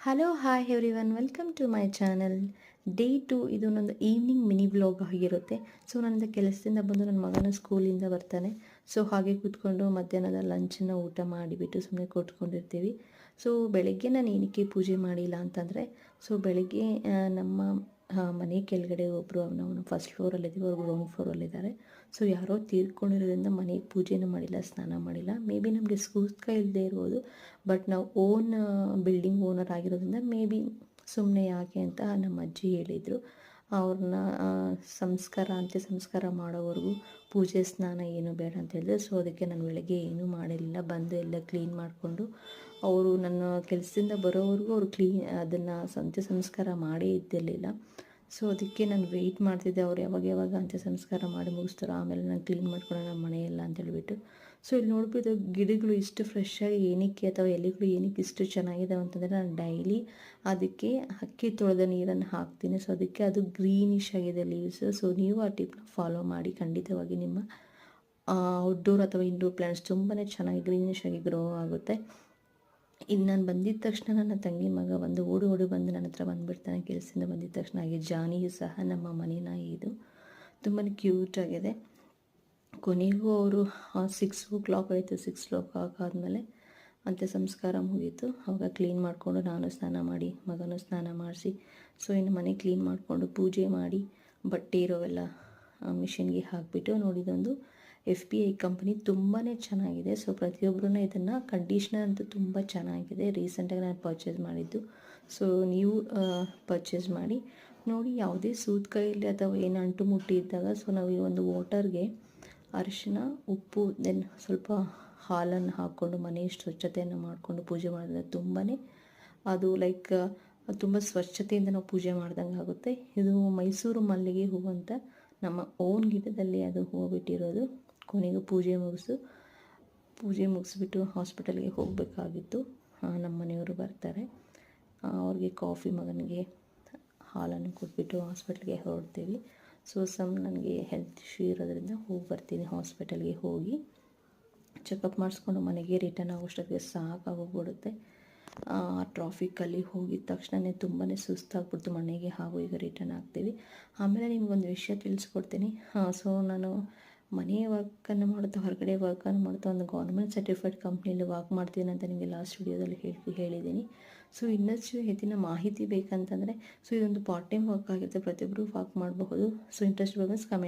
Hello hi everyone, welcome to my channel. Day 2 ಇದು ನನ್ನದು evening mini vlog ಆಗಿರುತ್ತೆ. So ನನ್ನದು ಕೆಲಸದಿಂದ ಬಂದು ನನ್ನ ಮಗನ ಸ್ಕೂಲಿಂದ ಬರ್ತಾನೆ. ಸೊ ಹಾಗೆ ಕೂತ್ಕೊಂಡು ಮಧ್ಯಾಹ್ನದ ಲಂಚನ್ನು ಊಟ ಮಾಡಿಬಿಟ್ಟು ಸುಮ್ಮನೆ ಕೂತ್ಕೊಂಡಿರ್ತೀವಿ. ಸೊ ಬೆಳಗ್ಗೆ ನಾನು ಏನಕ್ಕೆ ಪೂಜೆ ಮಾಡಿಲ್ಲ ಅಂತಂದರೆ, ಸೊ ಬೆಳಗ್ಗೆ ನಮ್ಮ ಮನೆ ಕೆಳಗಡೆ ಒಬ್ಬರು ಅವನು ಫಸ್ಟ್ ಫ್ಲೋರಲ್ಲಿದ್ದೀವಿ, ಅವರು ಗ್ರೌಂಡ್ ಫ್ಲೋರಲ್ಲಿದ್ದಾರೆ. ಸೊ ಯಾರೋ ತೀರ್ಕೊಂಡಿರೋದ್ರಿಂದ ಮನೆಗೆ ಪೂಜೆನೂ ಮಾಡಿಲ್ಲ, ಸ್ನಾನ ಮಾಡಿಲ್ಲ. ಮೇ ಬಿ ನಮಗೆ ಸೂಕ್ತ ಇಲ್ಲದೆ ಇರ್ಬೋದು, ಬಟ್ ನಾವು ಓನ್ ಬಿಲ್ಡಿಂಗ್ ಓನರ್ ಆಗಿರೋದ್ರಿಂದ ಮೇ ಬಿ ಸುಮ್ಮನೆ ಯಾಕೆ ಅಂತ ನಮ್ಮ ಅಜ್ಜಿ ಹೇಳಿದರು. ಅವ್ರನ್ನ ಅಂತ್ಯ ಸಂಸ್ಕಾರ ಮಾಡೋವರೆಗೂ ಪೂಜೆ ಸ್ನಾನ ಏನು ಬೇಡ ಅಂತ ಹೇಳಿದ್ರು. ಸೊ ಅದಕ್ಕೆ ನಾನು ಬೆಳಗ್ಗೆ ಏನೂ ಮಾಡಿರಲಿಲ್ಲ. ಬಂದು ಎಲ್ಲ ಕ್ಲೀನ್ ಮಾಡಿಕೊಂಡು ಅವರು ನನ್ನ ಕೆಲಸದಿಂದ ಬರೋವರೆಗೂ ಅವರು ಅದನ್ನು ಅಂತ್ಯ ಸಂಸ್ಕಾರ ಮಾಡೇ ಇದ್ದಿರಲಿಲ್ಲ. ಸೊ ಅದಕ್ಕೆ ನಾನು ವೆಯ್ಟ್ ಮಾಡ್ತಿದ್ದೆ, ಅವ್ರು ಯಾವಾಗ ಅಂತ್ಯ ಸಂಸ್ಕಾರ ಮಾಡಿ ಮುಗಿಸ್ತಾರೋ ಆಮೇಲೆ ನಾನು ಕ್ಲೀನ್ ಮಾಡ್ಕೊಳ್ಳೋಣ ಮನೆಯೆಲ್ಲ ಅಂತ ಹೇಳ್ಬಿಟ್ಟು. ಸೊ ಇಲ್ಲಿ ನೋಡ್ಬಿಟ್ಟು ಗಿಡಗಳು ಇಷ್ಟು ಫ್ರೆಶ್ಶಾಗಿ ಏನಕ್ಕೆ, ಅಥವಾ ಎಲೆಗಳು ಏನಕ್ಕೆ ಇಷ್ಟು ಚೆನ್ನಾಗಿದ್ದಾವೆ ಅಂತಂದರೆ, ನಾನು ಡೈಲಿ ಅದಕ್ಕೆ ಅಕ್ಕಿ ತೊಳೆದ ನೀರನ್ನು ಹಾಕ್ತೀನಿ. ಸೊ ಅದಕ್ಕೆ ಅದು ಗ್ರೀನಿಶ್ ಆಗಿದೆ ಲೀವ್ಸ್. ಸೊ ನೀವು ಆ ಟಿಪ್ನ ಫಾಲೋ ಮಾಡಿ, ಖಂಡಿತವಾಗಿ ನಿಮ್ಮ ಔಟ್ಡೋರ್ ಅಥವಾ ಇಂಡೋರ್ ಪ್ಲ್ಯಾಂಟ್ಸ್ ತುಂಬಾ ಚೆನ್ನಾಗಿ ಗ್ರೀನಿಶ್ ಆಗಿ ಗ್ರೋ ಆಗುತ್ತೆ. ಇನ್ನು ನಾನು ಬಂದಿದ್ದ ತಕ್ಷಣ ನನ್ನ ತಂಗಿ ಮಗ ಓಡಿ ಬಂದು ನನ್ನ ಹತ್ರ ಬಂದುಬಿಡ್ತಾನೆ ಕೆಲಸದಿಂದ ಬಂದಿದ್ದ ತಕ್ಷಣ. ಹಾಗೆ ಜಾನಿಯು ಸಹ ನಮ್ಮ ಮನೆ ನಾಯಿ, ಇದು ತುಂಬಾ ಕ್ಯೂಟಾಗಿದೆ. ಕೊನೆಗೂ ಅವರು 6 ಆಯಿತು. 6 ಆದಮೇಲೆ ಅಂತ್ಯ ಸಂಸ್ಕಾರ ಮುಗೀತು. ಆವಾಗ ಕ್ಲೀನ್ ಮಾಡಿಕೊಂಡು ನಾನು ಸ್ನಾನ ಮಾಡಿ ಮಗನೂ ಸ್ನಾನ ಮಾಡಿಸಿ, ಸೊ ಇನ್ನು ಮನೆ ಕ್ಲೀನ್ ಮಾಡಿಕೊಂಡು ಪೂಜೆ ಮಾಡಿ ಬಟ್ಟೆ ಇರೋವೆಲ್ಲ ಮಿಷಿನ್ಗೆ ಹಾಕಿಬಿಟ್ಟು, ನೋಡಿದೊಂದು FBI ಕಂಪ್ನಿ ತುಂಬಾ ಚೆನ್ನಾಗಿದೆ. ಸೊ ಪ್ರತಿಯೊಬ್ಬರೂ ಇದನ್ನು, ಕಂಡೀಷ್ನರ್ ಅಂತೂ ತುಂಬ ಚೆನ್ನಾಗಿದೆ. ರೀಸೆಂಟಾಗಿ ನಾನು ಪರ್ಚೇಸ್ ಮಾಡಿದ್ದು. ಸೊ ನೀವು ಪರ್ಚೇಸ್ ಮಾಡಿ ನೋಡಿ. ಯಾವುದೇ ಸೂತ್ಕಾಯಲ್ಲಿ ಅಥವಾ ಏನು ಅಂಟು ಮುಟ್ಟಿ ಇದ್ದಾಗ, ಸೊ ನಾವು ಈ ಒಂದು ವಾಟರ್ಗೆ ಅರಿಶಿನ, ಉಪ್ಪು, ದೆನ್ ಸ್ವಲ್ಪ ಹಾಲನ್ನು ಹಾಕ್ಕೊಂಡು ಮನೆಯಷ್ಟು ಸ್ವಚ್ಛತೆಯನ್ನು ಮಾಡಿಕೊಂಡು ಪೂಜೆ ಮಾಡಿದ್ರೆ ತುಂಬಾ ಅದು ತುಂಬ ಸ್ವಚ್ಛತೆಯಿಂದ ನಾವು ಪೂಜೆ ಮಾಡ್ದಂಗೆ ಆಗುತ್ತೆ. ಇದು ಮೈಸೂರು ಮಲ್ಲಿಗೆ ಹೂವು ಅಂತ ನಮ್ಮ ಓನ್ ಗಿಡದಲ್ಲಿ ಅದು ಹೂವು ಬಿಟ್ಟಿರೋದು. ಕೊನೆಗೂ ಪೂಜೆ ಮುಗಿಸ್ಬಿಟ್ಟು ಹಾಸ್ಪಿಟಲ್ಗೆ ಹೋಗಬೇಕಾಗಿತ್ತು. ನಮ್ಮ ಮನೆಯವರು ಬರ್ತಾರೆ, ಅವ್ರಿಗೆ ಕಾಫಿ, ಮಗನಿಗೆ ಹಾಲನ್ನು ಕೊಟ್ಬಿಟ್ಟು ಹಾಸ್ಪಿಟಲ್ಗೆ ಹೊರಡ್ತೀವಿ. ಸೊ ನನಗೆ ಹೆಲ್ತ್ ಇಶ್ಯೂ ಇರೋದ್ರಿಂದ ಹೋಗಿ ಬರ್ತೀನಿ. ಹಾಸ್ಪಿಟಲ್ಗೆ ಹೋಗಿ ಚೆಕಪ್ ಮಾಡಿಸ್ಕೊಂಡು ಮನೆಗೆ ರಿಟರ್ನ್ ಆಗೋಷ್ಟೊತ್ತಿಗೆ ಸಾಕಾಗೋಗ್ಬಿಡುತ್ತೆ. ಟ್ರಾಫಿಕಲ್ಲಿ ಹೋಗಿದ ತಕ್ಷಣ ತುಂಬಾ ಸುಸ್ತಾಗ್ಬಿಡ್ತು ಮನೆಗೆ. ಹಾಗೂ ಈಗ ರಿಟರ್ನ್ ಆಗ್ತೀವಿ. ಆಮೇಲೆ ನಿಮಗೊಂದು ವಿಷಯ ತಿಳಿಸ್ಕೊಡ್ತೀನಿ. ಸೊ ನಾನು ಮನೆ ವರ್ಕನ್ನು ಮಾಡ್ತಾ, ಹೊರಗಡೆ ವರ್ಕನ್ನು ಮಾಡ್ತಾ ಒಂದು ಗೌರ್ಮೆಂಟ್ ಸರ್ಟಿಫೈಡ್ ಕಂಪ್ನಿಯಲ್ಲಿ ವರ್ಕ್ ಮಾಡ್ತೀನಿ ಅಂತ ನಿಮಗೆ ಲಾಸ್ಟ್ ವಿಡಿಯೋದಲ್ಲಿ ಹೇಳಿದ್ದೀನಿ. ಸೊ ಇನ್ನಷ್ಟು ಹೆಚ್ಚಿನ ಮಾಹಿತಿ ಬೇಕಂತಂದರೆ, ಸೊ ಇದೊಂದು ಪಾರ್ಟ್ ಟೈಮ್ ವರ್ಕ್ ಆಗಿರುತ್ತೆ, ಪ್ರತಿಯೊಬ್ಬರು ವರ್ಕ್ ಮಾಡಬಹುದು. ಸೊ ಇಂಟ್ರೆಸ್ಟ್ ಬಗ್ಗೆ ಕಮೆಂಟ್